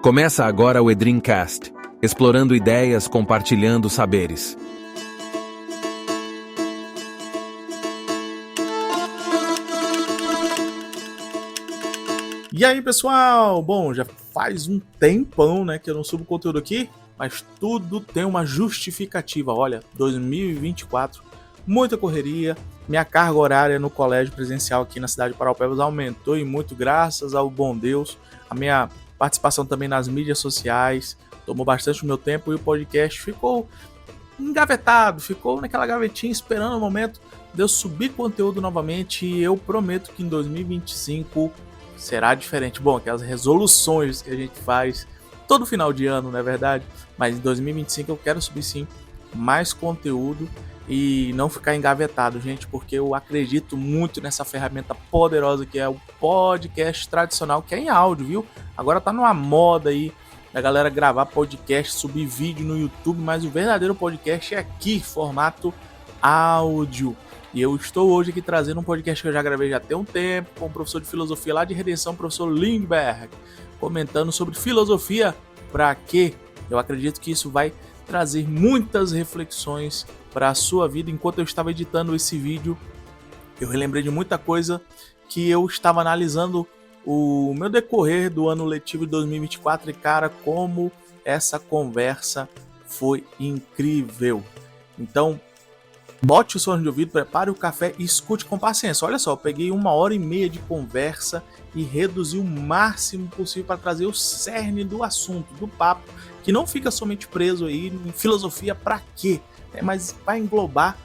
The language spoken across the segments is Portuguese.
Começa agora o Edrincast, explorando ideias, compartilhando saberes. E aí, pessoal? Bom, já faz um tempão, né, que eu não subo conteúdo aqui, mas tudo tem uma justificativa. Olha, 2024, muita correria, minha carga horária no colégio presencial aqui na cidade de Paraupebas aumentou e muito, graças ao bom Deus. A minha participação também nas mídias sociais tomou bastante o meu tempo e o podcast ficou engavetado, ficou naquela gavetinha esperando o momento de eu subir conteúdo novamente, e eu prometo que em 2025 será diferente. Bom, aquelas resoluções que a gente faz todo final de ano, não é verdade? Mas em 2025 eu quero subir sim mais conteúdo e não ficar engavetado, gente, porque eu acredito muito nessa ferramenta poderosa que é o podcast tradicional, que é em áudio, viu? Agora tá numa moda aí da galera gravar podcast, subir vídeo no YouTube, mas o verdadeiro podcast é aqui, formato áudio. E eu estou hoje aqui trazendo um podcast que eu já gravei já tem um tempo, com o professor de filosofia lá de Redenção, professor Lindbergh, comentando sobre filosofia para quê? Eu acredito que isso vai trazer muitas reflexões para a sua vida. Enquanto eu estava editando esse vídeo, eu relembrei de muita coisa que eu estava analisando o meu decorrer do ano letivo de 2024 e, cara, como essa conversa foi incrível. Então, bote o som de ouvido, prepare o café e escute com paciência. Olha só, eu peguei 1h30 de conversa e reduzi o máximo possível para trazer o cerne do assunto, do papo, que não fica somente preso aí em filosofia para quê, mas vai englobar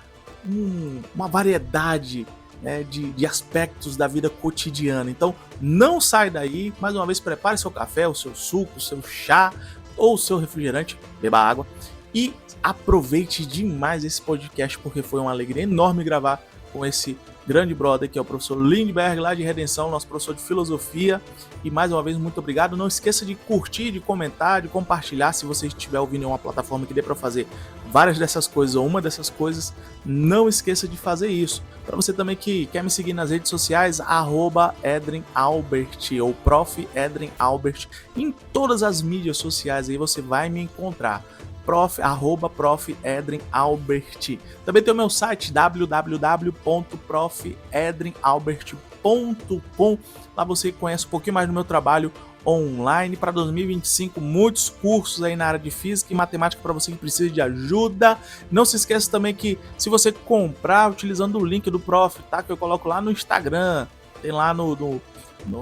uma variedade, né, de aspectos da vida cotidiana. Então, não sai daí. Mais uma vez, prepare seu café, o seu suco, o seu chá ou o seu refrigerante, beba água e aproveite demais esse podcast, porque foi uma alegria enorme gravar com esse grande brother que é o professor Lindbergh, lá de Redenção, nosso professor de filosofia. E mais uma vez, muito obrigado. Não esqueça de curtir, de comentar, de compartilhar. Se você estiver ouvindo em uma plataforma que dê para fazer várias dessas coisas ou uma dessas coisas, não esqueça de fazer isso. Para você também que quer me seguir nas redes sociais, @EdrinAlbert ou Prof. Edrin Albert, em todas as mídias sociais aí você vai me encontrar. @Prof. Edrin Albert. Também tem o meu site www.profedrinalbert.com. Lá você conhece um pouquinho mais do meu trabalho online. Para 2025, muitos cursos aí na área de física e matemática para você que precisa de ajuda. Não se esqueça também que se você comprar utilizando o link do Prof, tá? Que eu coloco lá no Instagram, tem lá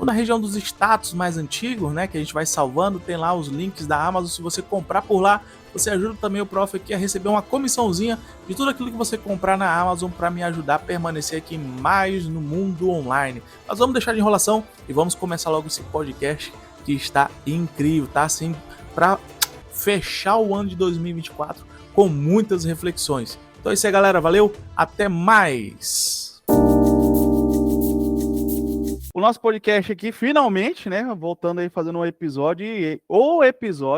na região dos status mais antigos, né, que a gente vai salvando, tem lá os links da Amazon. Se você comprar por lá, você ajuda também o Prof aqui a receber uma comissãozinha de tudo aquilo que você comprar na Amazon para me ajudar a permanecer aqui mais no mundo online. Mas vamos deixar de enrolação e vamos começar logo esse podcast que está incrível, tá? Assim, para fechar o ano de 2024 com muitas reflexões. Então é isso aí, galera. Valeu, até mais! O nosso podcast aqui, finalmente, né, voltando aí, fazendo um episódio,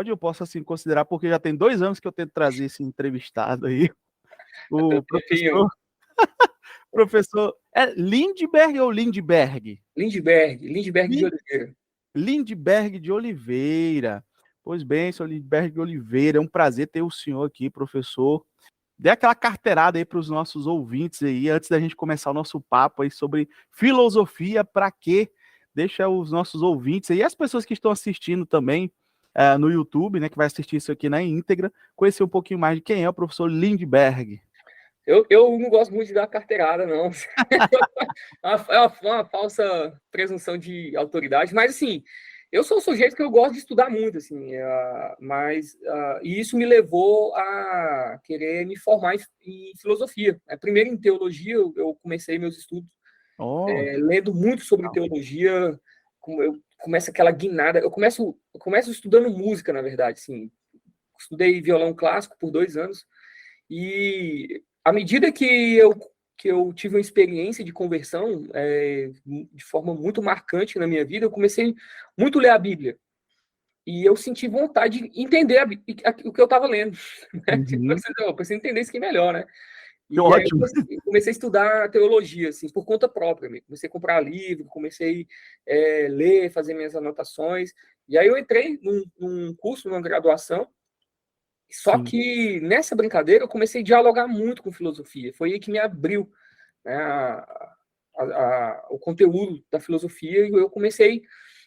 eu posso assim considerar, porque já tem 2 anos que eu tento trazer esse entrevistado aí, o professor, é Lindbergh ou Lindbergh? Lindbergh de Oliveira. Lindbergh de Oliveira. Pois bem, senhor Lindbergh de Oliveira, é um prazer ter o senhor aqui, professor. Dê aquela carteirada aí para os nossos ouvintes aí, antes da gente começar o nosso papo aí sobre filosofia para quê? Deixa os nossos ouvintes aí, as pessoas que estão assistindo também no YouTube, né, que vai assistir isso aqui na íntegra, conhecer um pouquinho mais de quem é o professor Lindbergh. Eu não gosto muito de dar carteirada, não. É uma falsa presunção de autoridade, mas assim, eu sou um sujeito que eu gosto de estudar muito, assim, e isso me levou a querer me formar em filosofia. Primeiro em teologia, eu comecei meus estudos lendo muito sobre teologia. Eu começo aquela guinada, eu começo estudando música, na verdade, assim. Estudei violão clássico por 2 anos, e à medida que eu tive uma experiência de conversão de forma muito marcante na minha vida, eu comecei muito a ler a Bíblia. E eu senti vontade de entender o que eu estava lendo. Né? Uhum. Eu preciso entender isso aqui melhor, né? E aí Ótimo. eu comecei a estudar teologia, assim, por conta própria. Comecei a comprar livro, comecei a ler, fazer minhas anotações. E aí eu entrei num curso, numa graduação, só Sim. que nessa brincadeira eu comecei a dialogar muito com filosofia. Foi aí que me abriu, né, o conteúdo da filosofia, e eu comecei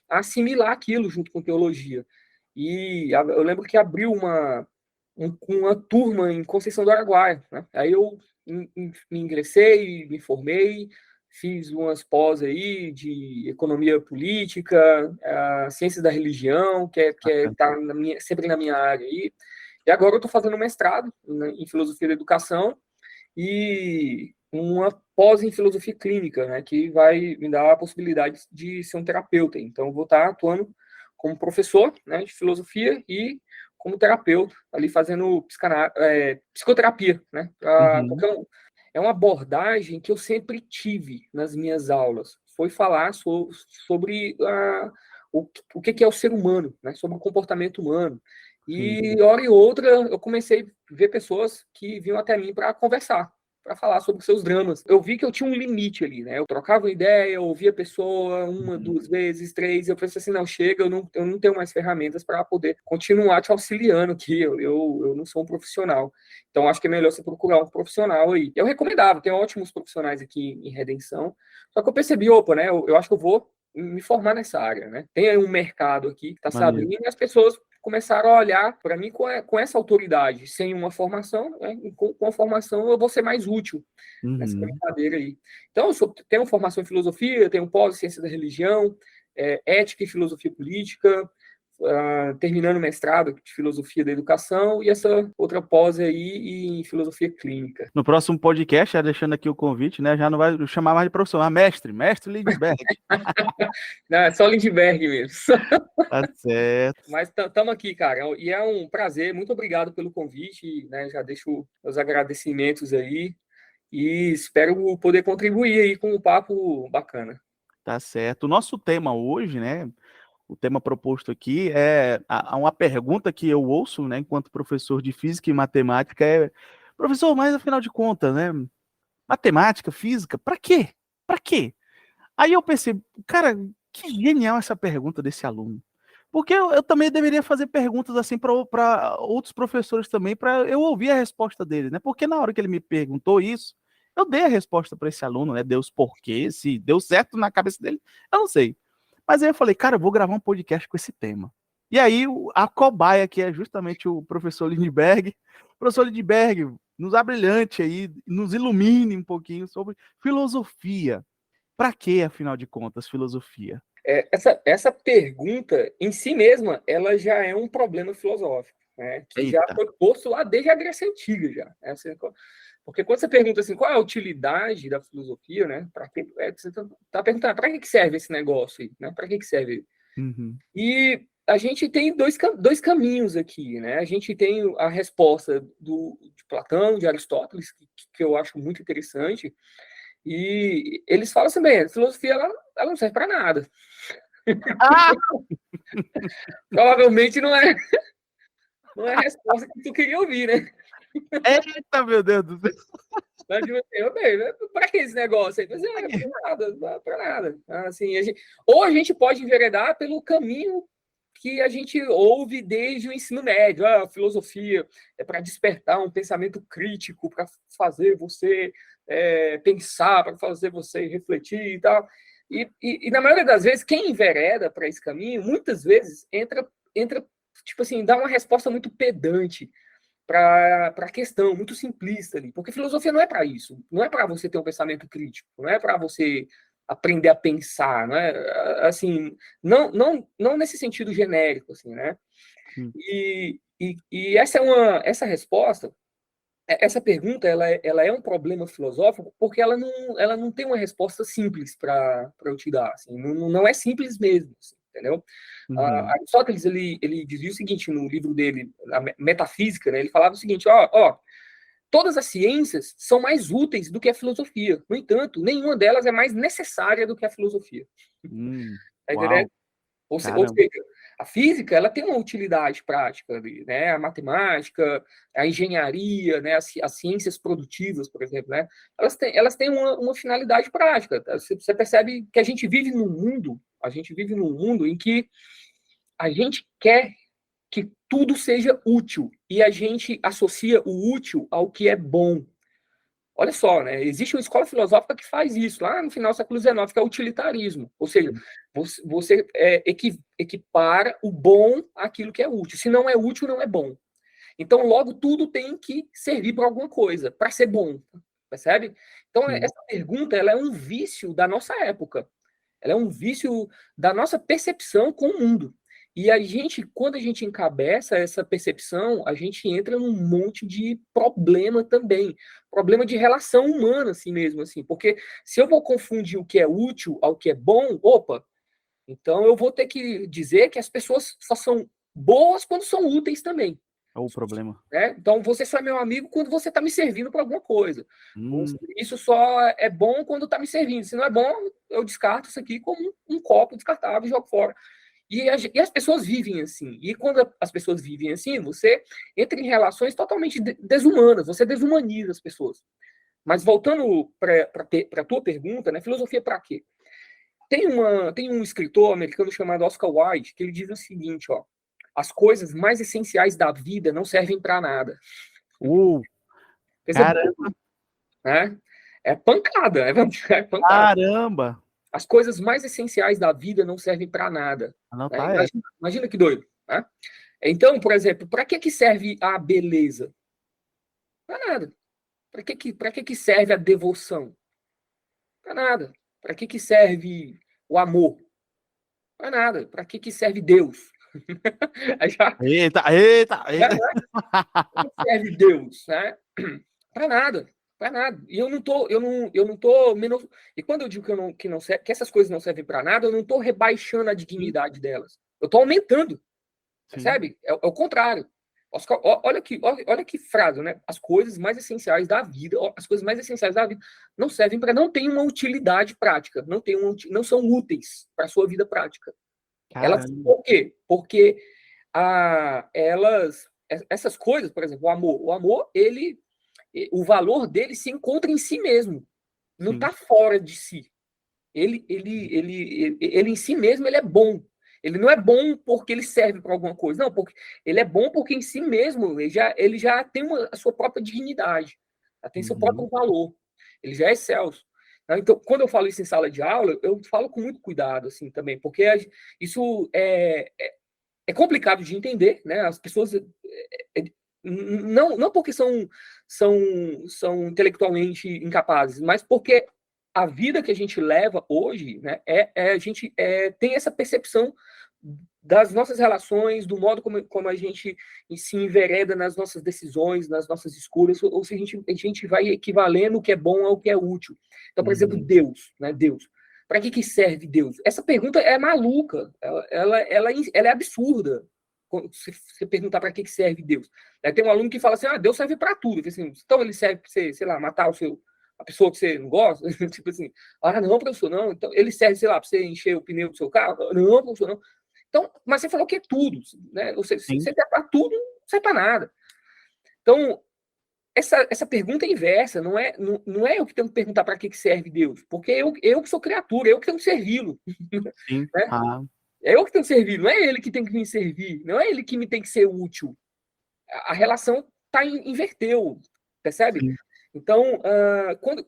a assimilar aquilo junto com teologia. E eu lembro que abriu uma turma em Conceição do Araguaia, né? Aí eu me ingressei, me formei, fiz umas pós aí de economia política, ciências da religião, que tá sempre na minha área aí. E agora eu estou fazendo um mestrado, né, em filosofia da educação e uma pós em filosofia clínica, né, que vai me dar a possibilidade de ser um terapeuta. Então, eu vou estar atuando como professor, né, de filosofia e como terapeuta, ali fazendo psicoterapia, né, porque é uma abordagem que eu sempre tive nas minhas aulas, foi falar sobre o que é o ser humano, né, sobre o comportamento humano. E, hora e outra, eu comecei a ver pessoas que vinham até mim para conversar, para falar sobre seus dramas. Eu vi que eu tinha um limite ali, né? Eu trocava uma ideia, eu ouvia a pessoa uma, duas vezes, três, eu pensei assim, não, chega, eu não tenho mais ferramentas para poder continuar te auxiliando aqui, eu não sou um profissional. Então, acho que é melhor você procurar um profissional aí. Eu recomendava, tem ótimos profissionais aqui em Redenção, só que eu percebi, opa, né? Eu acho que eu vou me formar nessa área, né? Tem aí um mercado aqui que está se abrindo e as pessoas começaram a olhar para mim com essa autoridade, sem uma formação, né? Com a formação eu vou ser mais útil nessa brincadeira aí. Então, eu tenho formação em filosofia, tenho pós em ciência da religião, ética e filosofia política, terminando o mestrado de filosofia da educação e essa outra pós aí em filosofia clínica. No próximo podcast, já deixando aqui o convite, né? Já não vai chamar mais de professor, mas mestre Lindbergh. Não, é só Lindbergh mesmo. Tá certo. Mas estamos aqui, cara, e é um prazer, muito obrigado pelo convite, né? Já deixo os agradecimentos aí e espero poder contribuir aí com um papo bacana. Tá certo. O nosso tema hoje, né? O tema proposto aqui é uma pergunta que eu ouço, né, enquanto professor de física e matemática, professor, mas afinal de contas, né, matemática, física, para quê? Para quê? Aí eu pensei, cara, que genial essa pergunta desse aluno. Porque eu também deveria fazer perguntas assim para outros professores também, para eu ouvir a resposta dele, né? Porque na hora que ele me perguntou isso, eu dei a resposta para esse aluno, né? Deu os porquês, se deu certo na cabeça dele, eu não sei. Mas aí eu falei, cara, eu vou gravar um podcast com esse tema. E aí a cobaia, que é justamente o professor Lindbergh, professor Lindbergh, nos abrilhante aí, nos ilumine um pouquinho sobre filosofia. Para que, afinal de contas, filosofia? Essa pergunta, em si mesma, ela já é um problema filosófico, né? Que Eita. já foi posto lá desde a Grécia Antiga, já. Porque quando você pergunta assim, qual é a utilidade da filosofia, né? Você está perguntando, para que serve esse negócio aí? Né? Para que serve? E a gente tem dois caminhos aqui, né? A gente tem a resposta de Platão, de Aristóteles, que eu acho muito interessante, e eles falam assim, bem, a filosofia ela não serve para nada. Provavelmente não é a resposta que tu queria ouvir, né? Eita, meu Deus do céu. Para que esse negócio aí? Para nada. Assim, ou a gente pode enveredar pelo caminho que a gente ouve desde o ensino médio. A filosofia é para despertar um pensamento crítico, para fazer você pensar, para fazer você refletir e tal. E na maioria das vezes, quem envereda para esse caminho, muitas vezes entra, tipo assim, dá uma resposta muito pedante para a questão, muito simplista ali. Porque filosofia não é para isso. Não é para você ter um pensamento crítico, não é para você aprender a pensar, não é? Assim, não nesse sentido genérico, assim, né? E essa resposta, essa pergunta, ela é um problema filosófico porque ela não tem uma resposta simples para eu te dar, assim, não é simples mesmo, assim, entendeu? Aristóteles, ele dizia o seguinte no livro dele, a Metafísica, né? Ele falava o seguinte, todas as ciências são mais úteis do que a filosofia. No entanto, nenhuma delas é mais necessária do que a filosofia. Tá entendendo? Ou seja, a física ela tem uma utilidade prática, né? A matemática, a engenharia, né? As ciências produtivas, por exemplo, né? Elas têm uma finalidade prática. Você percebe que a gente vive num mundo em que a gente quer que tudo seja útil e a gente associa o útil ao que é bom. Olha só, né? Existe uma escola filosófica que faz isso, lá no final do século XIX, que é o utilitarismo. Ou seja, você equipara o bom àquilo que é útil. Se não é útil, não é bom. Então, logo, tudo tem que servir para alguma coisa, para ser bom. Percebe? Então, essa pergunta ela é um vício da nossa época. Ela é um vício da nossa percepção com o mundo. E a gente, quando a gente encabeça essa percepção, a gente entra num monte de problema também. Problema de relação humana, assim mesmo, assim. Porque se eu vou confundir o que é útil ao que é bom, opa, então eu vou ter que dizer que as pessoas só são boas quando são úteis também. É o problema. Né? Então você só é meu amigo quando você está me servindo para alguma coisa. Isso só é bom quando está me servindo. Se não é bom, eu descarto isso aqui como um copo descartável e jogo fora. E as pessoas vivem assim. E quando as pessoas vivem assim, você entra em relações totalmente desumanas. Você desumaniza as pessoas. Mas voltando para a tua pergunta, né? Filosofia para quê? Tem um escritor americano chamado Oscar Wilde que ele diz o seguinte, ó: as coisas mais essenciais da vida não servem para nada. Caramba! Né? É pancada, é pancada. Caramba! As coisas mais essenciais da vida não servem para nada. Não, Né? tá, Imagina que doido. Né? Então, por exemplo, para que serve a beleza? Para nada. Para que serve a devoção? Para nada. Para que serve o amor? Para nada. Para que serve Deus? Eita! Para que serve Deus? Né? Para nada. Para nada. E eu não tô menos. E quando eu digo que essas coisas não servem para nada, eu não estou rebaixando a dignidade delas. Eu estou aumentando. Percebe? É o contrário. Oscar, olha que frase, né? As coisas mais essenciais da vida, não servem para, não tem uma utilidade prática, não são úteis para a sua vida prática. Por quê? Porque essas coisas, por exemplo, o amor, o valor dele se encontra em si mesmo, não está fora de si. Ele em si mesmo ele é bom. Ele não é bom porque ele serve para alguma coisa, não, porque ele é bom porque em si mesmo ele já tem a sua própria dignidade, já tem seu próprio valor, ele já é excelso. Então, quando eu falo isso em sala de aula, eu falo com muito cuidado, assim, também, porque isso é complicado de entender, né? As pessoas não porque são intelectualmente incapazes, mas porque a vida que a gente leva hoje, né, a gente tem essa percepção das nossas relações, do modo como a gente se envereda nas nossas decisões, nas nossas escolhas, ou se a gente vai equivalendo o que é bom ao que é útil. Então, por exemplo, Deus, né? Deus. Para que serve Deus? Essa pergunta é maluca, ela é absurda. Se você perguntar para que serve Deus. Tem um aluno que fala assim, Deus serve para tudo. Assim, então ele serve para você, sei lá, matar a pessoa que você não gosta? Tipo assim, não, professor, não. Então, ele serve, sei lá, para você encher o pneu do seu carro? Não, professor, não. Então, mas você falou que é tudo, né? Você serve para tudo, não serve para nada. Então, essa pergunta é inversa, não é eu que tenho que perguntar para que serve Deus, porque eu que sou criatura, eu que tenho que servi-lo. Né? É eu que tenho que servir, não é ele que tem que me servir, não é ele que me tem que ser útil. A relação inverteu, percebe? Sim. Então,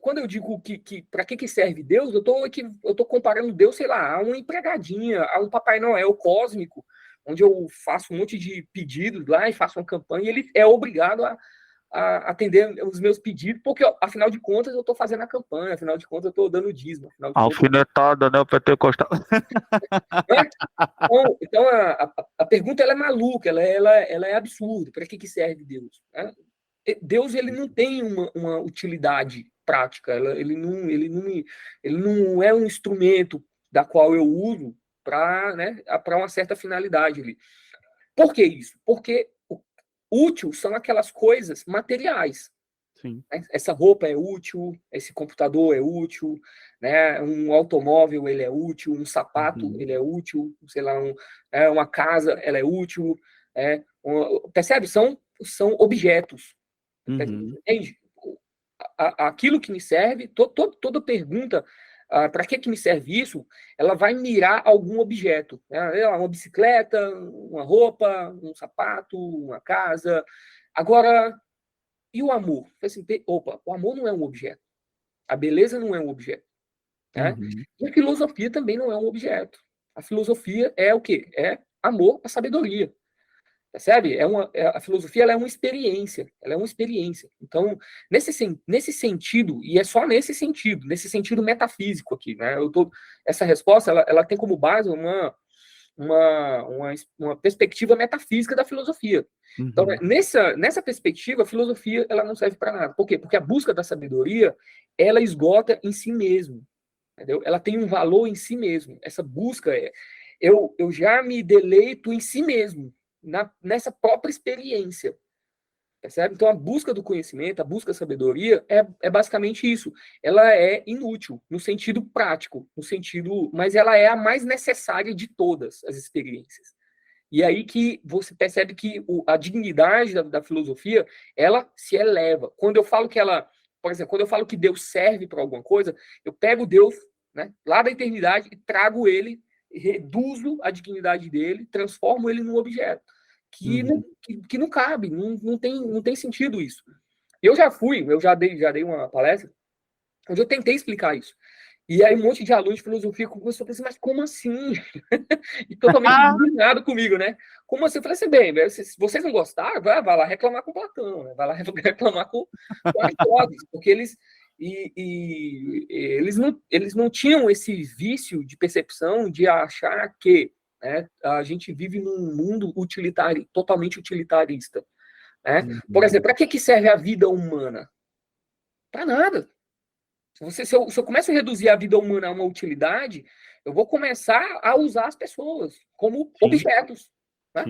quando eu digo que para que serve Deus, eu tô comparando Deus, sei lá, a uma empregadinha, a um Papai Noel cósmico, onde eu faço um monte de pedidos lá e faço uma campanha, e ele é obrigado a atender os meus pedidos, porque, afinal de contas, eu estou fazendo a campanha, afinal de contas, eu estou dando dízimo. Alfinetada, né, o pentecostal. Então a pergunta ela é maluca, ela é absurda. Para que serve Deus? Né? Deus ele não tem uma utilidade prática, ele não é um instrumento da qual eu uso para, né, uma certa finalidade ali. Por que isso? Porque útil são aquelas coisas materiais. Sim. Essa roupa é útil, esse computador é útil, né? Um automóvel ele é útil, um sapato ele é útil, sei lá, uma casa ela é útil, percebe? São objetos. Entende? Aquilo que me serve, toda pergunta para que me serve isso, ela vai mirar algum objeto, né? Uma bicicleta, uma roupa, um sapato, uma casa. Agora, e o amor? Assim, opa, o amor não é um objeto. A beleza não é um objeto. Né? Uhum. E a filosofia também não é um objeto. A filosofia é o quê? É amor à sabedoria. Percebe? A filosofia ela é uma experiência. Ela é uma experiência. Então, nesse sentido, e é só nesse sentido metafísico aqui, né? Essa resposta ela tem como base uma perspectiva metafísica da filosofia. Então, Uhum. nessa perspectiva, a filosofia ela não serve para nada. Por quê? Porque a busca da sabedoria ela esgota em si mesmo. Entendeu? Ela tem um valor em si mesmo. Essa busca eu já me deleito em si mesmo, nessa própria experiência. Percebe? Então, a busca do conhecimento, a busca da sabedoria é basicamente isso. Ela é inútil, no sentido prático, mas ela é a mais necessária de todas as experiências. E aí que você percebe que a dignidade da filosofia, ela se eleva. Quando eu falo por exemplo, quando eu falo que Deus serve para alguma coisa, eu pego Deus, né, lá da eternidade e trago ele, reduzo a dignidade dele, transformo ele num objeto que não cabe, não tem sentido isso. Eu já dei uma palestra onde eu tentei explicar isso. E aí um monte de alunos de filosofia começou a pensar, mas como assim? E totalmente indignado comigo, né? Como assim? Eu falei assim, bem, se vocês não gostaram, vai lá reclamar com Platão, né? Vai lá reclamar com Aristóteles, porque eles não tinham esse vício de percepção de achar que, né, a gente vive num mundo totalmente utilitarista. Né? Por exemplo, para que serve a vida humana? Para nada. Se eu começo a reduzir a vida humana a uma utilidade, eu vou começar a usar as pessoas como objetos. Né?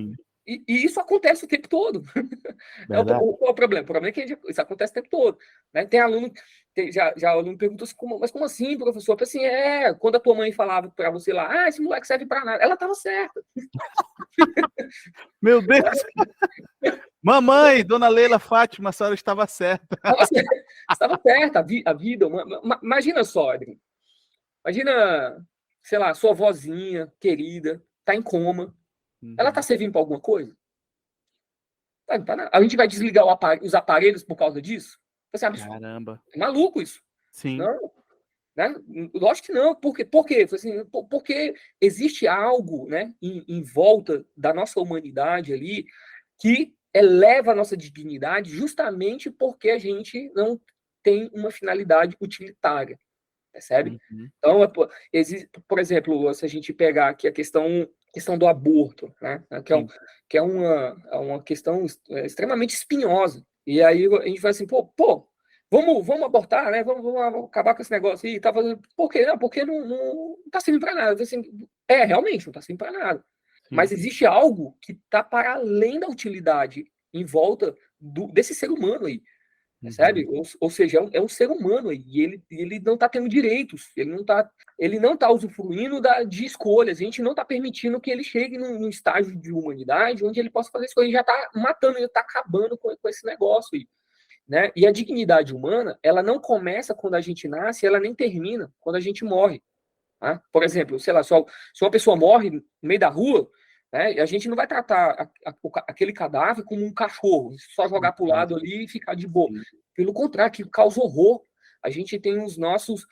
E isso acontece o tempo todo. Qual é o problema? O problema é que isso acontece o tempo todo. Né? Tem aluno, já aluno perguntou assim, mas como assim, professor? Eu falei assim, quando a tua mãe falava para você lá, esse moleque serve para nada, ela estava certa. Meu Deus! Mamãe, dona Leila Fátima, a senhora estava certa. Estava certa, a vida. Imagina só, Adriano. Imagina, sei lá, sua vozinha querida, tá em coma. Ela tá servindo para alguma coisa? A gente vai desligar os aparelhos por causa disso? Caramba. É maluco isso. Sim. Não, né? Lógico que não. Por quê? Assim, porque existe algo, né, em volta da nossa humanidade ali que eleva a nossa dignidade justamente porque a gente não tem uma finalidade utilitária. Percebe? Então, por exemplo, se a gente pegar aqui a questão do aborto, né? Que é uma questão extremamente espinhosa. E aí a gente vai assim, vamos abortar, né? Vamos acabar com esse negócio aí. Tá fazendo... Por quê? Não, porque não tá servindo para nada. Assim, realmente, não tá servindo para nada. Mas existe algo que está para além da utilidade em volta desse ser humano aí. Percebe? Ou seja, é um ser humano aí, e ele não está tendo direitos, ele não tá usufruindo de escolhas, a gente não está permitindo que ele chegue num estágio de humanidade onde ele possa fazer isso, ele já está matando, ele está acabando com esse negócio aí. Né? E a dignidade humana, ela não começa quando a gente nasce, ela nem termina quando a gente morre. Tá? Por exemplo, sei lá, se uma pessoa morre no meio da rua, né, a gente não vai tratar aquele cadáver como um cachorro, só jogar para o lado ali e ficar de boa. Pelo contrário, que causa horror. A gente tem os nossos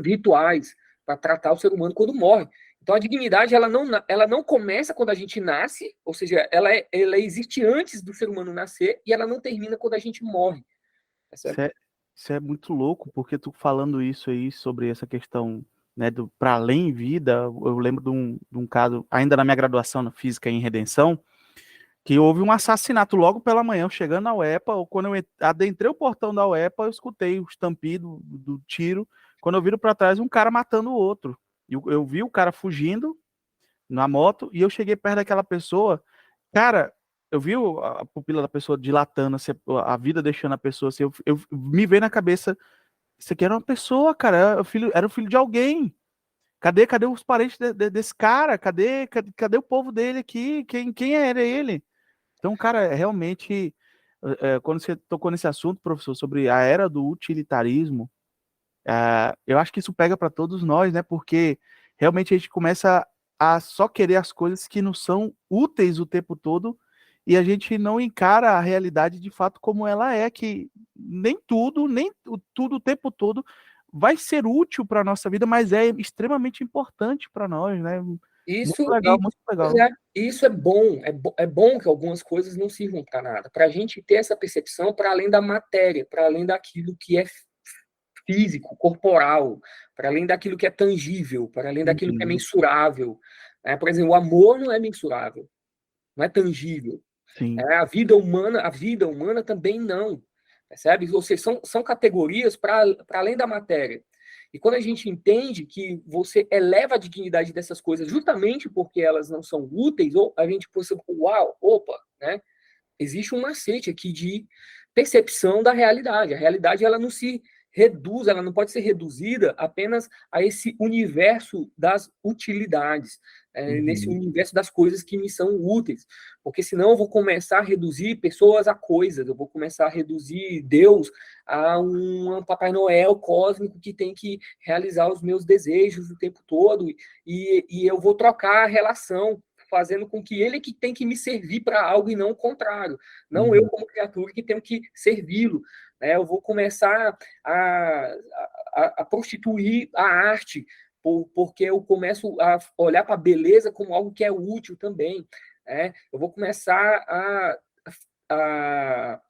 rituais para tratar o ser humano quando morre. Então a dignidade ela não começa quando a gente nasce, ou seja, ela existe antes do ser humano nascer e ela não termina quando a gente morre. Isso é muito louco, porque tu falando isso aí sobre essa questão, né, do para além vida, eu lembro de um caso, ainda na minha graduação na Física em Redenção, que houve um assassinato logo pela manhã, chegando na UEPA, ou quando eu adentrei o portão da UEPA, eu escutei o estampido do tiro, quando eu viro para trás, um cara matando o outro. Eu vi o cara fugindo na moto, e eu cheguei perto daquela pessoa, cara, eu vi a pupila da pessoa dilatando, assim, a vida deixando a pessoa assim, eu me veio na cabeça, isso aqui era uma pessoa, cara, era o filho de alguém. Cadê os parentes desse cara? Cadê o povo dele aqui? Quem era ele? Então, cara, realmente, quando você tocou nesse assunto, professor, sobre a era do utilitarismo, Eu acho que isso pega para todos nós, né? Porque realmente a gente começa a só querer as coisas que não são úteis o tempo todo e a gente não encara a realidade de fato como ela é, que nem tudo, tudo o tempo todo vai ser útil para a nossa vida, mas é extremamente importante para nós, né? Muito Isso, legal, muito legal. isso é bom que algumas coisas não sirvam para nada, para a gente ter essa percepção para além da matéria, para além daquilo que é físico, corporal, para além daquilo que é tangível, para além daquilo que é mensurável. Por exemplo, o amor não é mensurável, não é tangível. Sim. A vida humana também não, percebe? Ou seja, são categorias para além da matéria. E quando a gente entende que você eleva a dignidade dessas coisas justamente porque elas não são úteis, ou a gente pensa, uau, opa, né? Existe um macete aqui de percepção da realidade. A realidade ela não se reduz, ela não pode ser reduzida apenas a esse universo das utilidades, nesse universo das coisas que me são úteis, porque senão eu vou começar a reduzir pessoas a coisas, eu vou começar a reduzir Deus a um Papai Noel cósmico que tem que realizar os meus desejos o tempo todo, e eu vou trocar a relação, fazendo com que ele que tem que me servir para algo e não o contrário. Não eu, como criatura, que tenho que servi-lo. Eu vou começar a prostituir a arte, porque eu começo a olhar para a beleza como algo que é útil também. Eu vou começar a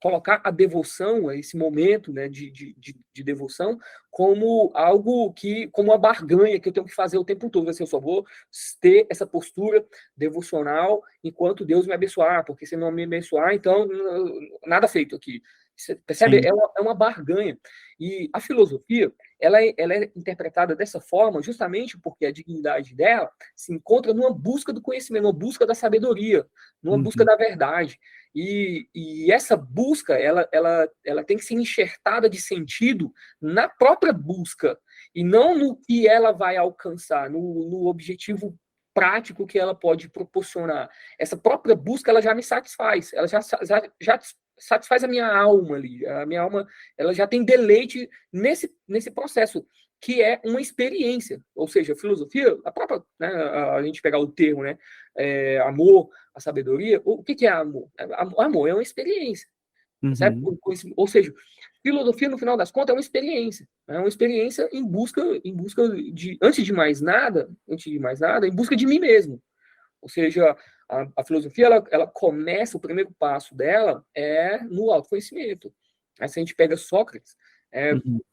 colocar a devoção, esse momento, né, de devoção, como algo como uma barganha que eu tenho que fazer o tempo todo. Assim, eu só vou ter essa postura devocional enquanto Deus me abençoar, porque se não me abençoar, então nada feito aqui. Você percebe? É uma barganha. E a filosofia, ela é interpretada dessa forma justamente porque a dignidade dela se encontra numa busca do conhecimento, numa busca da sabedoria, numa busca da verdade. E essa busca, ela tem que ser enxertada de sentido na própria busca, e não no que ela vai alcançar, no objetivo prático que ela pode proporcionar. Essa própria busca, ela já me satisfaz, ela já satisfaz a minha alma ali. A minha alma, ela já tem deleite nesse processo, que é uma experiência. Ou seja, a filosofia, a própria, né, a gente pegar o termo, né, amor, a sabedoria, o que é amor? Amor é uma experiência. Certo? Ou seja, filosofia, no final das contas, é uma experiência em busca de, antes de mais nada, em busca de mim mesmo. Ou seja, a filosofia, ela começa, o primeiro passo dela é no autoconhecimento. Aí, se a gente pega Sócrates,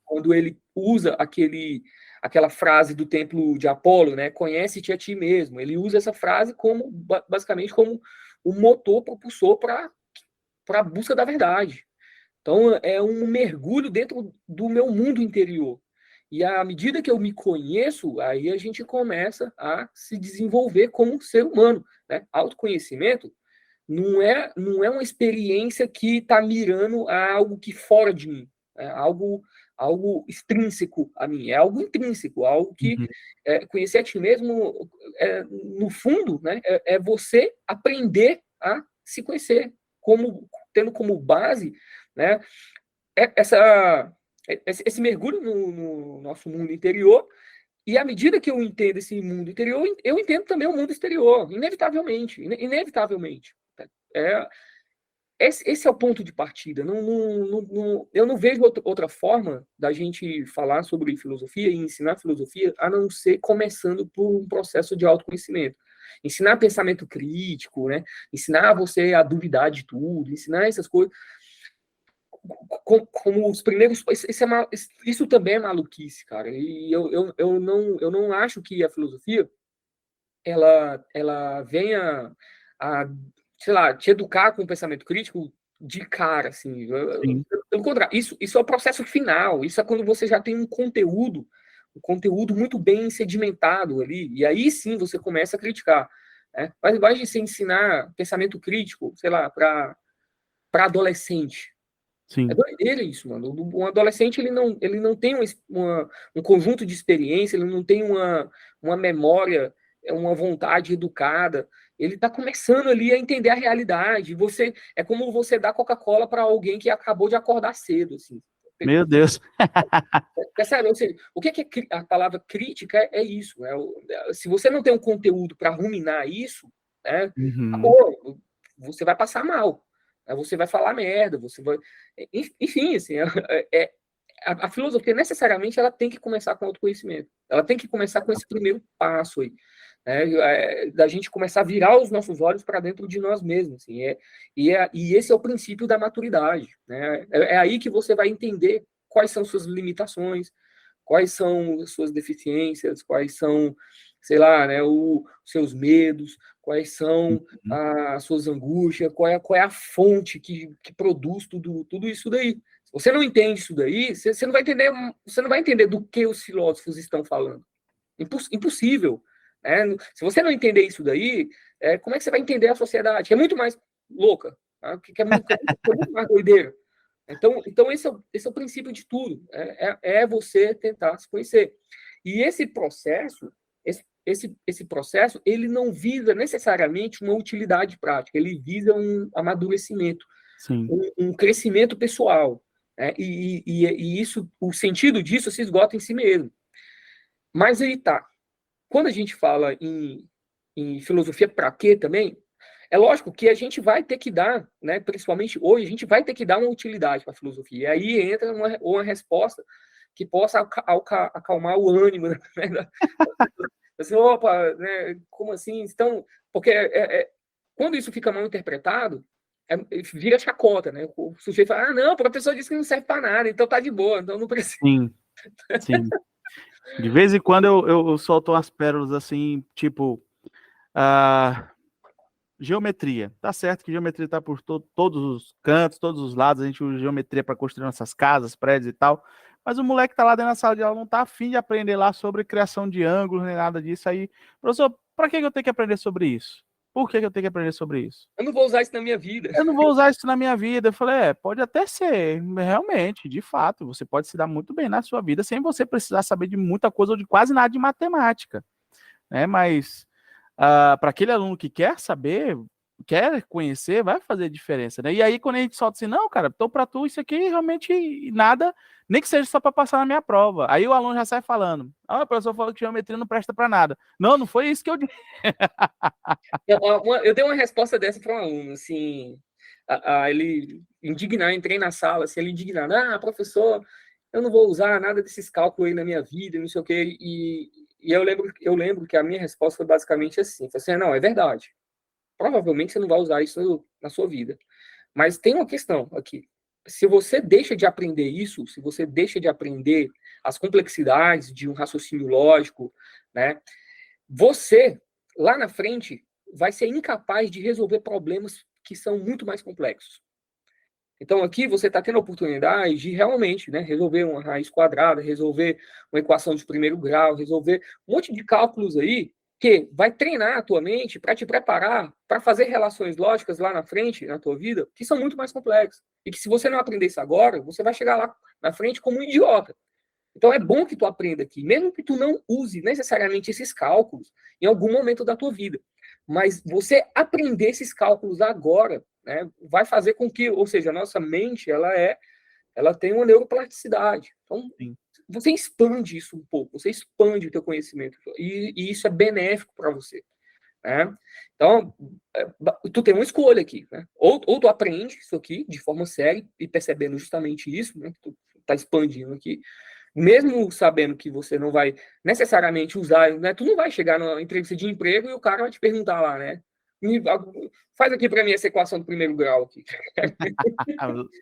quando ele usa aquela frase do templo de Apolo, né, conhece-te a ti mesmo, ele usa essa frase basicamente como um motor propulsor para a busca da verdade. Então, é um mergulho dentro do meu mundo interior. E à medida que eu me conheço, aí a gente começa a se desenvolver como ser humano, né? Autoconhecimento não é uma experiência que está mirando a algo que fora de mim, é algo extrínseco a mim, é algo intrínseco, algo que conhecer a ti mesmo, no fundo, né? É você aprender a se conhecer, tendo como base, né, esse mergulho no nosso mundo interior. E à medida que eu entendo esse mundo interior, eu entendo também o mundo exterior, inevitavelmente. Esse é o ponto de partida. Eu não vejo outra forma da gente falar sobre filosofia e ensinar filosofia a não ser começando por um processo de autoconhecimento. Ensinar pensamento crítico, né? Ensinar você a duvidar de tudo, ensinar essas coisas. Como os primeiros. Isso também é maluquice, cara. E eu não acho que a filosofia ela venha a, sei lá, te educar com o pensamento crítico de cara, assim. Pelo contrário, isso é o processo final. Isso é quando você já tem um conteúdo muito bem sedimentado ali. E aí sim você começa a criticar. Mas vai de você ensinar pensamento crítico, sei lá, para adolescente. Sim. É doideira isso, mano. Um adolescente, ele não tem um conjunto de experiência, ele não tem uma memória, uma vontade educada. Ele está começando ali a entender a realidade. É como você dar Coca-Cola para alguém que acabou de acordar cedo, assim. Meu Deus. Percebe? Ou seja, o que é a palavra crítica é isso. Né? Se você não tem um conteúdo para ruminar isso, né, acabou, você vai passar mal. Né? Você vai falar merda, você vai. Enfim, assim, a filosofia necessariamente ela tem que começar com autoconhecimento. Ela tem que começar com esse primeiro passo aí. Né, da gente começar a virar os nossos olhos para dentro de nós mesmos. Assim, e esse é o princípio da maturidade. Né? É aí que você vai entender quais são suas limitações, quais são suas deficiências, quais são, sei lá, né, os seus medos, quais são as suas angústias, qual é a fonte que produz tudo isso daí. Se você não entende isso daí, você não vai entender do que os filósofos estão falando. Impossível. Se você não entender isso daí, como é que você vai entender a sociedade? Que é muito mais louca, tá? que é muito mais doideira. Então esse é o princípio de tudo. É você tentar se conhecer. E esse processo, ele não visa necessariamente uma utilidade prática, ele visa um amadurecimento, um crescimento pessoal. Né? E isso, o sentido disso se esgota em si mesmo. Mas aí tá. Quando a gente fala em filosofia para quê também, é lógico que a gente vai ter que dar, né, principalmente hoje, a gente vai ter que dar uma utilidade para a filosofia. E aí entra uma resposta que possa acalmar o ânimo. Né? Assim, opa, né, como assim? Então, porque quando isso fica mal interpretado, vira chacota, né? O sujeito fala, não, o professor disse que não serve para nada, então tá de boa, então não precisa. Sim. De vez em quando eu solto umas pérolas assim, tipo, geometria. Tá certo que geometria tá por todos os cantos, todos os lados, a gente usa geometria para construir nossas casas, prédios e tal, mas o moleque tá lá dentro da sala de aula, não tá afim de aprender lá sobre criação de ângulos, nem nada disso aí. Professor, para que eu tenho que aprender sobre isso? Por que eu tenho que aprender sobre isso? Eu não vou usar isso na minha vida. Eu não vou usar isso na minha vida. Eu falei, pode até ser, realmente, de fato, você pode se dar muito bem na sua vida sem você precisar saber de muita coisa ou de quase nada de matemática, né? Mas para aquele aluno que quer saber, quer conhecer, vai fazer diferença, né? E aí quando a gente solta assim, não, cara, então para tu isso aqui realmente nada, nem que seja só para passar na minha prova. Aí o aluno já sai falando, o professor falou que geometria não presta para nada. Não foi isso que eu disse. Eu dei uma resposta dessa para um aluno, assim, ele indignado, entrei na sala, assim, ele indignado, professor, eu não vou usar nada desses cálculos aí na minha vida, não sei o quê, e eu lembro que a minha resposta foi basicamente assim, não, é verdade, provavelmente você não vai usar isso na sua vida, mas tem uma questão aqui, se você deixa de aprender isso, se você deixa de aprender as complexidades de um raciocínio lógico, né, você, lá na frente, vai ser incapaz de resolver problemas que são muito mais complexos. Então, aqui você está tendo a oportunidade de realmente, né, resolver uma raiz quadrada, resolver uma equação de primeiro grau, resolver um monte de cálculos aí que vai treinar a tua mente para te preparar para fazer relações lógicas lá na frente, na tua vida, que são muito mais complexas. E que se você não aprender isso agora, você vai chegar lá na frente como um idiota. Então é bom que tu aprenda aqui, mesmo que tu não use necessariamente esses cálculos em algum momento da tua vida. Mas você aprender esses cálculos agora, né, vai fazer com que, ou seja, a nossa mente, ela tem uma neuroplasticidade. Então, você expande isso um pouco, você expande o teu conhecimento. E isso é benéfico para você. Né? Então, tu tem uma escolha aqui. Né? Ou tu aprende isso aqui de forma séria e percebendo justamente isso, né, que tu está expandindo aqui, mesmo sabendo que você não vai necessariamente usar, né? Tu não vai chegar na entrevista de emprego e o cara vai te perguntar lá, né? Faz aqui para mim essa equação do primeiro grau aqui.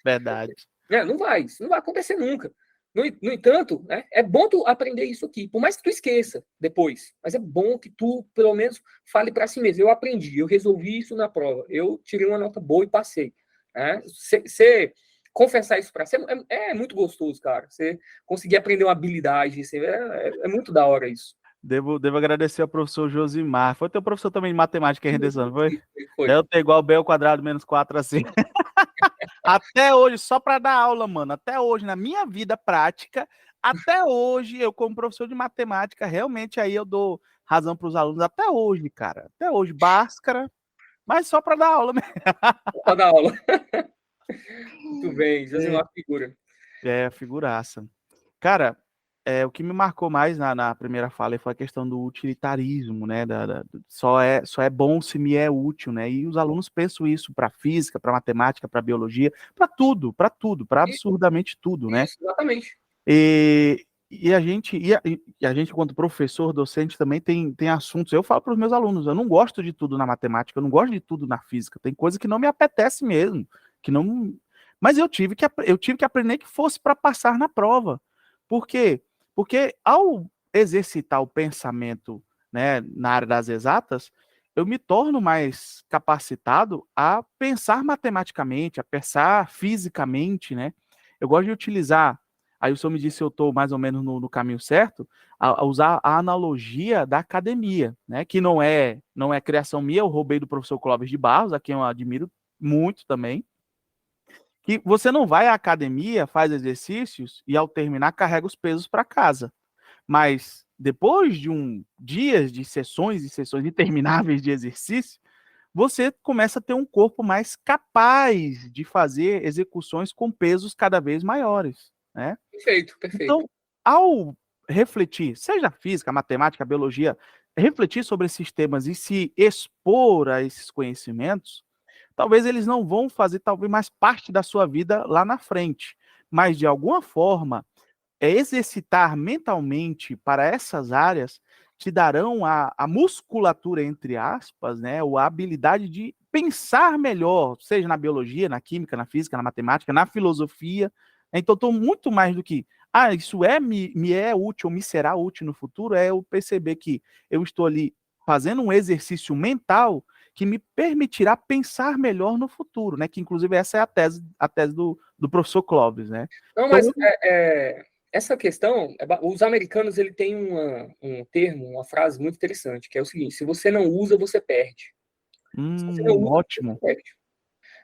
Verdade. Não vai, isso não vai acontecer nunca. No entanto, né, é bom tu aprender isso aqui, por mais que tu esqueça depois, mas é bom que tu, pelo menos, fale para si mesmo, eu aprendi, eu resolvi isso na prova, eu tirei uma nota boa e passei. Né? Você confessar isso para você é muito gostoso, cara. Você conseguir aprender uma habilidade, assim, é muito da hora isso. Devo agradecer ao professor Josimar. Foi teu professor também de matemática e rendição, não foi? Foi. Delta igual B ao quadrado menos 4 assim. Até hoje, só para dar aula, mano. Até hoje, na minha vida prática, até hoje, eu como professor de matemática, realmente aí eu dou razão para os alunos. Até hoje, cara. Até hoje, Bhaskara, mas só para dar aula mesmo. Só para dar aula. Muito bem, Josimar figura. É, figuraça. Cara, o que me marcou mais na primeira fala foi a questão do utilitarismo, né? Só é bom se me é útil, né? E os alunos pensam isso para física, para matemática, para biologia, para tudo, para absurdamente tudo, né? Isso, exatamente. E a gente, enquanto professor, docente, também tem assuntos. Eu falo para os meus alunos, eu não gosto de tudo na matemática, eu não gosto de tudo na física. Tem coisa que não me apetece mesmo, que não. Mas eu tive que aprender que fosse para passar na prova. Por quê? Porque ao exercitar o pensamento, né, na área das exatas, eu me torno mais capacitado a pensar matematicamente, a pensar fisicamente, né? Eu gosto de utilizar. Aí o senhor me disse se eu estou mais ou menos no caminho certo, a usar a analogia da academia, né? Que não é criação minha, eu roubei do professor Clóvis de Barros, a quem eu admiro muito também. Que você não vai à academia, faz exercícios e ao terminar carrega os pesos para casa. Mas depois de dias de sessões e sessões intermináveis de exercício, você começa a ter um corpo mais capaz de fazer execuções com pesos cada vez maiores, né? Perfeito, perfeito. Então, ao refletir, seja física, matemática, biologia, refletir sobre esses temas e se expor a esses conhecimentos, talvez eles não vão fazer talvez mais parte da sua vida lá na frente, mas de alguma forma exercitar mentalmente para essas áreas te darão a musculatura, entre aspas, né, ou a habilidade de pensar melhor, seja na biologia, na química, na física, na matemática, na filosofia. Então, estou muito mais do que, isso me é útil, me será útil no futuro, é eu perceber que eu estou ali fazendo um exercício mental que me permitirá pensar melhor no futuro, né? Que inclusive essa é a tese do professor Clóvis, né? Não, Então, mas essa questão, os americanos ele tem um termo, uma frase muito interessante, que é o seguinte: se você não usa, você perde. Se você não usa, ótimo. você perde.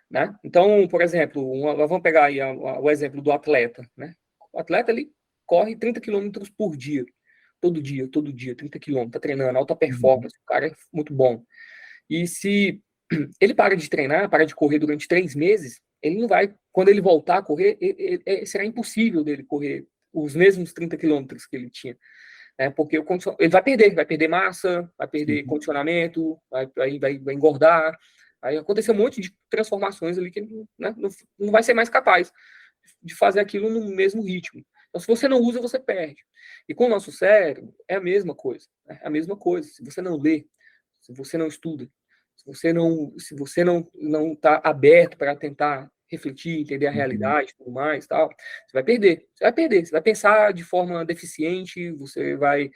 Né? Então, por exemplo, vamos pegar aí o exemplo do atleta. Né? O atleta ele corre 30 quilômetros por dia. Todo dia, 30 quilômetros, tá treinando, alta performance, o cara é muito bom. E se ele para de treinar, para de correr durante 3 meses, ele não vai, quando ele voltar a correr, será impossível dele correr os mesmos 30 quilômetros que ele tinha. Né? Porque ele vai perder massa, vai perder condicionamento, vai engordar, aí aconteceu um monte de transformações ali que ele, né, não vai ser mais capaz de fazer aquilo no mesmo ritmo. Então, se você não usa, você perde. E com o nosso cérebro, é a mesma coisa. Né? É a mesma coisa. Se você não lê, se você não estuda, se você não está aberto para tentar refletir, entender a realidade, tudo mais, tal, você vai perder. Você vai pensar de forma deficiente, você vai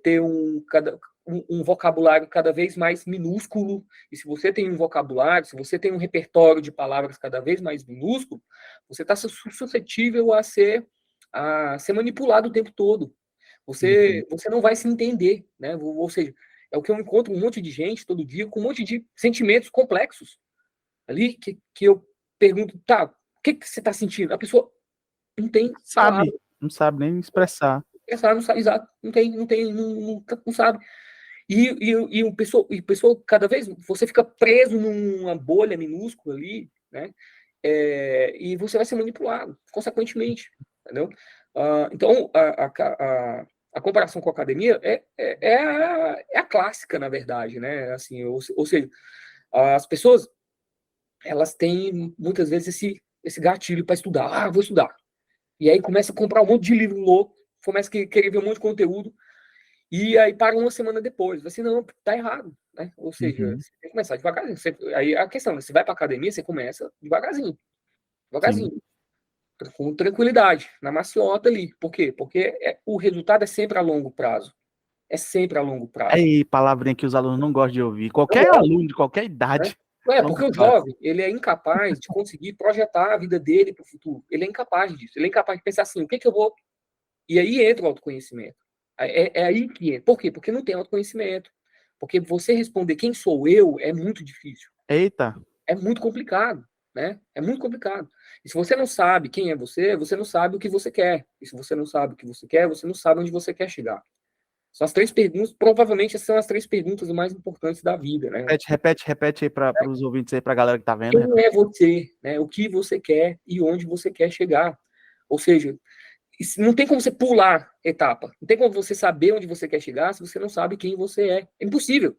ter um vocabulário cada vez mais minúsculo, e se você tem um vocabulário, se você tem um repertório de palavras cada vez mais minúsculo, você está suscetível a ser manipulado o tempo todo. Você não vai se entender, né? Ou seja, é o que eu encontro um monte de gente todo dia com um monte de sentimentos complexos ali que eu pergunto, tá, o que você está sentindo? A pessoa não tem palavra. Não sabe nem expressar. Não sabe, exato, não sabe. E o pessoa, cada vez, você fica preso numa bolha minúscula ali, né? E você vai ser manipulado, consequentemente, entendeu? Então, a comparação com a academia é a clássica, na verdade, né? Assim, ou seja, as pessoas, elas têm, muitas vezes, esse gatilho para estudar. Vou estudar. E aí começa a comprar um monte de livro louco, começa a querer ver um monte de conteúdo, e aí para uma semana depois. Assim, não, tá errado, né? Ou seja, você tem que começar devagarzinho. Aí a questão, você vai para academia, você começa devagarzinho. Devagarzinho. Com tranquilidade, na maciota ali. Por quê? Porque o resultado é sempre a longo prazo. É sempre a longo prazo. Aí, palavrinha que os alunos não gostam de ouvir. Qualquer aluno de qualquer idade. Porque o jovem, ele é incapaz de conseguir projetar a vida dele para o futuro. Ele é incapaz disso. Ele é incapaz de pensar assim, o que eu vou... E aí entra o autoconhecimento. É aí que entra. Por quê? Porque não tem autoconhecimento. Porque você responder quem sou eu é muito difícil. Eita. É muito complicado, né? É muito complicado. E se você não sabe quem é você não sabe o que você quer. E se você não sabe o que você quer, você não sabe onde você quer chegar. São as 3 perguntas, provavelmente são as 3 perguntas mais importantes da vida, né? Repete aí para os ouvintes aí, para a galera que tá vendo. Quem é você, né? O que você quer e onde você quer chegar. Ou seja, não tem como você pular etapa. Não tem como você saber onde você quer chegar se você não sabe quem você é. É impossível.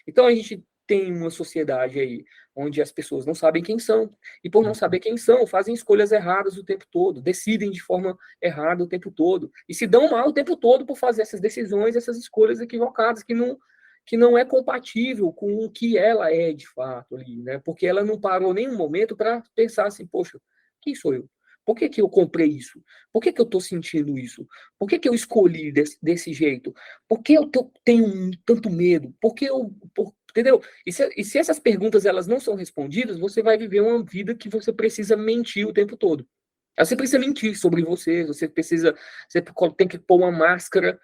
Então a gente tem uma sociedade aí onde as pessoas não sabem quem são. E por não saber quem são, fazem escolhas erradas o tempo todo. Decidem de forma errada o tempo todo. E se dão mal o tempo todo por fazer essas decisões, essas escolhas equivocadas, que não é compatível com o que ela é de fato ali, né? Porque ela não parou nenhum momento para pensar assim, poxa, quem sou eu? Por que eu comprei isso? Por que eu estou sentindo isso? Por que eu escolhi desse jeito? Por que eu tenho tanto medo? Entendeu? E se essas perguntas elas não são respondidas, você vai viver uma vida que você precisa mentir o tempo todo. Você precisa mentir sobre você tem que pôr uma máscara,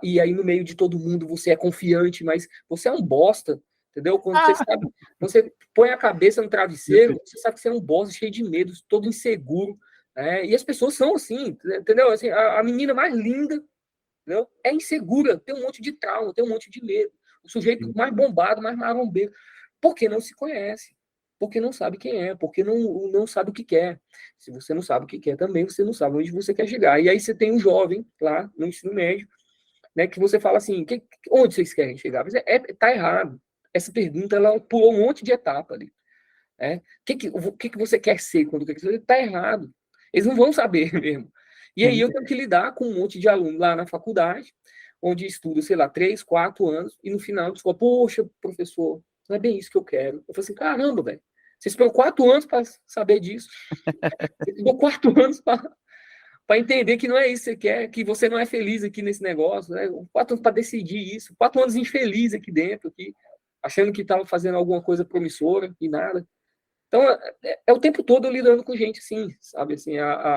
e aí no meio de todo mundo você é confiante, mas você é um bosta, entendeu? Quando você sabe, você põe a cabeça no travesseiro, você sabe que você é um bosta, cheio de medo, todo inseguro. E as pessoas são assim, entendeu? Assim, a menina mais linda, entendeu? É insegura, tem um monte de trauma, tem um monte de medo. O sujeito mais bombado, mais marombeiro, porque não se conhece, porque não sabe quem é, porque não sabe o que quer. Se você não sabe o que quer também, você não sabe onde você quer chegar. E aí você tem um jovem lá no ensino médio, né, que você fala assim, onde vocês querem chegar? Mas tá errado. Essa pergunta, ela pulou um monte de etapa ali. O que você quer ser quando quer ser? Tá errado. Eles não vão saber mesmo. E aí eu tenho que lidar com um monte de aluno lá na faculdade, onde estuda, sei lá, 3, 4 anos, e no final eles falam, poxa, professor, não é bem isso que eu quero. Eu falo assim, caramba, velho, você esperou 4 anos para saber disso. Você esperou 4 anos para entender que não é isso que você quer, que você não é feliz aqui nesse negócio, né? 4 anos para decidir isso, 4 anos infeliz aqui dentro, achando que estava fazendo alguma coisa promissora e nada. Então, é o tempo todo lidando com gente assim, sabe? Assim,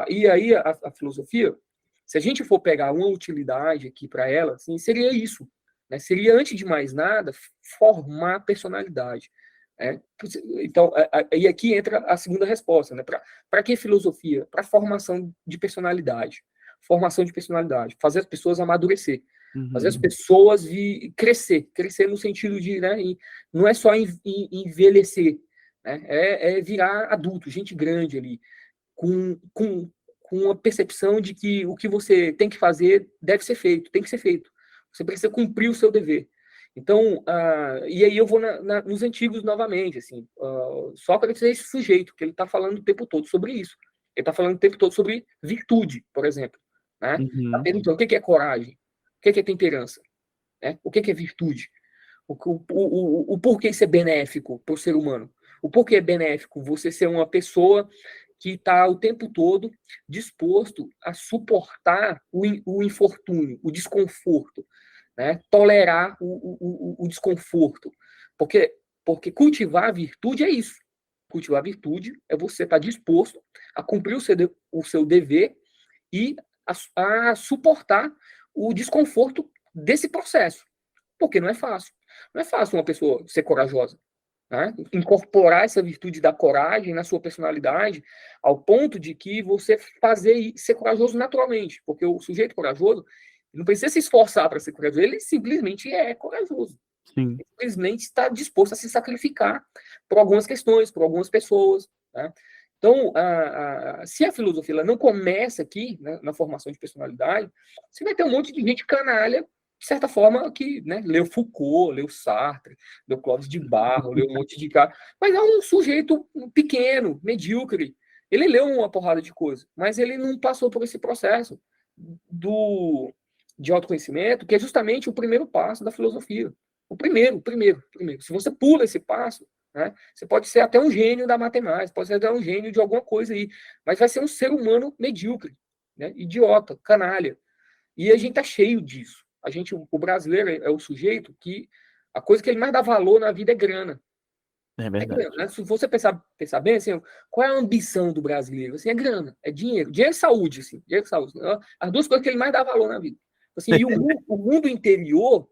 e aí a filosofia, se a gente for pegar uma utilidade aqui para ela, assim, seria isso. Né? Seria, antes de mais nada, formar personalidade. Né? Então, e aqui entra a segunda resposta. Né? Para que filosofia? Para formação de personalidade. Formação de personalidade. Fazer as pessoas amadurecer. Fazer as pessoas crescer. Crescer no sentido de... Né, não é só envelhecer. É virar adulto, gente grande ali, com a percepção de que o que você tem que fazer deve ser feito, tem que ser feito. Você precisa cumprir o seu dever. Então, e aí eu vou nos antigos novamente, assim, Sócrates é esse sujeito que ele está falando o tempo todo sobre isso. Ele está falando o tempo todo sobre virtude, por exemplo. Né? Tá perguntando o que é coragem, o que é temperança, né? O que é virtude, o porquê isso é benéfico para o ser humano. O porquê é benéfico você ser uma pessoa que está o tempo todo disposto a suportar o infortúnio, o desconforto, né? Tolerar o desconforto. Porque cultivar a virtude é isso. Cultivar a virtude é você estar disposto a cumprir o seu dever e a suportar o desconforto desse processo. Porque não é fácil. Não é fácil uma pessoa ser corajosa. Né? Incorporar essa virtude da coragem na sua personalidade ao ponto de que você ser corajoso naturalmente, porque o sujeito corajoso não precisa se esforçar para ser corajoso, ele simplesmente é corajoso. Sim. Ele simplesmente está disposto a se sacrificar por algumas questões, por algumas pessoas. Né? Então, se a filosofia ela não começa aqui, né, na formação de personalidade, você vai ter um monte de gente canalha, de certa forma, que, né, leu Foucault, leu Sartre, leu Clóvis de Barro, leu um monte de cara, mas é um sujeito pequeno, medíocre. Ele leu uma porrada de coisa, mas ele não passou por esse processo de autoconhecimento, que é justamente o primeiro passo da filosofia. O primeiro. Se você pula esse passo, né, você pode ser até um gênio da matemática, pode ser até um gênio de alguma coisa aí, mas vai ser um ser humano medíocre, né, idiota, canalha. E a gente tá cheio disso. O brasileiro é o sujeito que a coisa que ele mais dá valor na vida é grana. É verdade. Grana, né? Se você pensar bem, assim, qual é a ambição do brasileiro? Assim, é grana, é dinheiro. Dinheiro e saúde, assim. Dinheiro e saúde. As duas coisas que ele mais dá valor na vida. Assim, e o mundo interior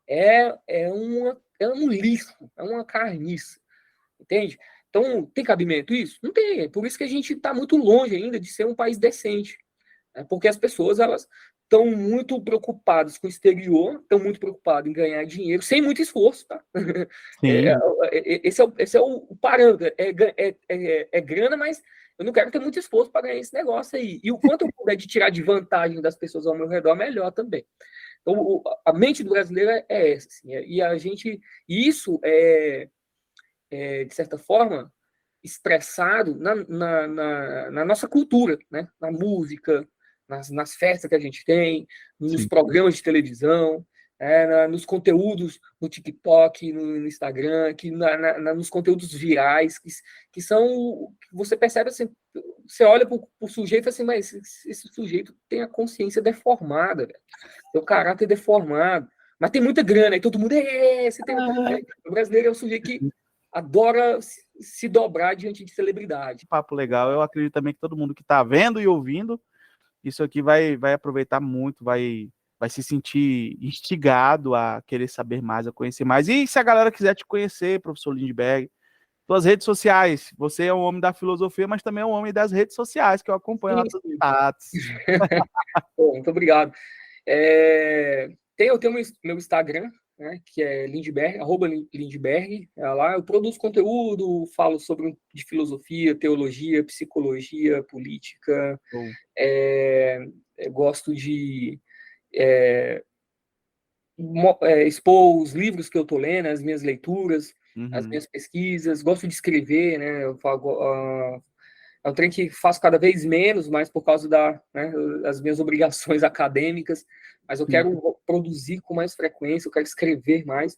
é um lixo, é uma carniça. Entende? Então, tem cabimento isso? Não tem. É por isso que a gente está muito longe ainda de ser um país decente. Porque as pessoas, elas estão muito preocupados com o exterior, estão muito preocupados em ganhar dinheiro, sem muito esforço, tá? Esse é o parâmetro. É grana, mas eu não quero ter muito esforço para ganhar esse negócio aí. E o quanto eu puder de tirar de vantagem das pessoas ao meu redor, melhor também. Então, a mente do brasileiro é essa. Assim, e a gente... Isso de certa forma, expressado na nossa cultura, né? Na música, nas festas que a gente tem, nos programas de televisão, nos conteúdos no TikTok, no Instagram, nos conteúdos virais, que são... Você percebe assim, você olha para o sujeito e fala assim, mas esse sujeito tem a consciência deformada, velho. Tem o caráter deformado, mas tem muita grana, e todo mundo o brasileiro é um sujeito que adora se dobrar diante de celebridade. Papo legal. Eu acredito também que todo mundo que está vendo e ouvindo, isso aqui vai aproveitar muito, vai se sentir instigado a querer saber mais, a conhecer mais. E se a galera quiser te conhecer, professor Lindbergh, suas redes sociais, você é um homem da filosofia, mas também é um homem das redes sociais, que eu acompanho lá nos status. Muito obrigado. Eu tenho meu Instagram, né, que é Lindbergh, @Lindbergh. Lá eu produzo conteúdo, falo de filosofia, teologia, psicologia, política. Gosto de expor os livros que eu estou lendo, as minhas leituras, as minhas pesquisas. Gosto de escrever, né? É um trem que faço cada vez menos, mas por causa das minhas obrigações acadêmicas. Mas eu quero produzir com mais frequência, eu quero escrever mais.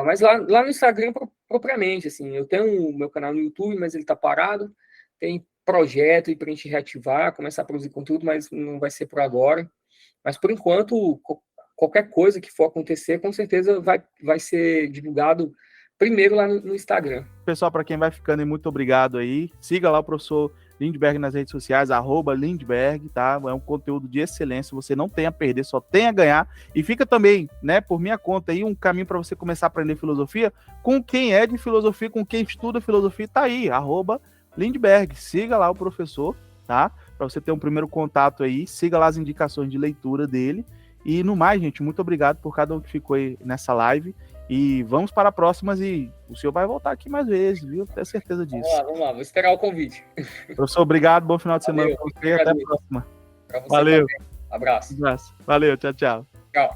Mas lá no Instagram, propriamente, assim, eu tenho o meu canal no YouTube, mas ele está parado. Tem projeto para a gente reativar, começar a produzir conteúdo, mas não vai ser por agora. Mas, por enquanto, qualquer coisa que for acontecer, com certeza vai ser divulgado primeiro lá no Instagram. Pessoal, para quem vai ficando, muito obrigado aí. Siga lá o professor Lindbergh nas redes sociais, @Lindbergh, tá? É um conteúdo de excelência, você não tem a perder, só tem a ganhar. E fica também, né, por minha conta aí, um caminho para você começar a aprender filosofia com quem é de filosofia, com quem estuda filosofia, tá aí, @Lindbergh. Siga lá o professor, tá? Para você ter um primeiro contato aí, siga lá as indicações de leitura dele. E no mais, gente, muito obrigado por cada um que ficou aí nessa live. E vamos para próximas e o senhor vai voltar aqui mais vezes, viu? Tenho certeza disso. Vamos lá, vou esperar o convite. Professor, obrigado, bom final de semana para você e até a próxima. Pra você Valeu. também. Abraço. Valeu, tchau, tchau. Tchau.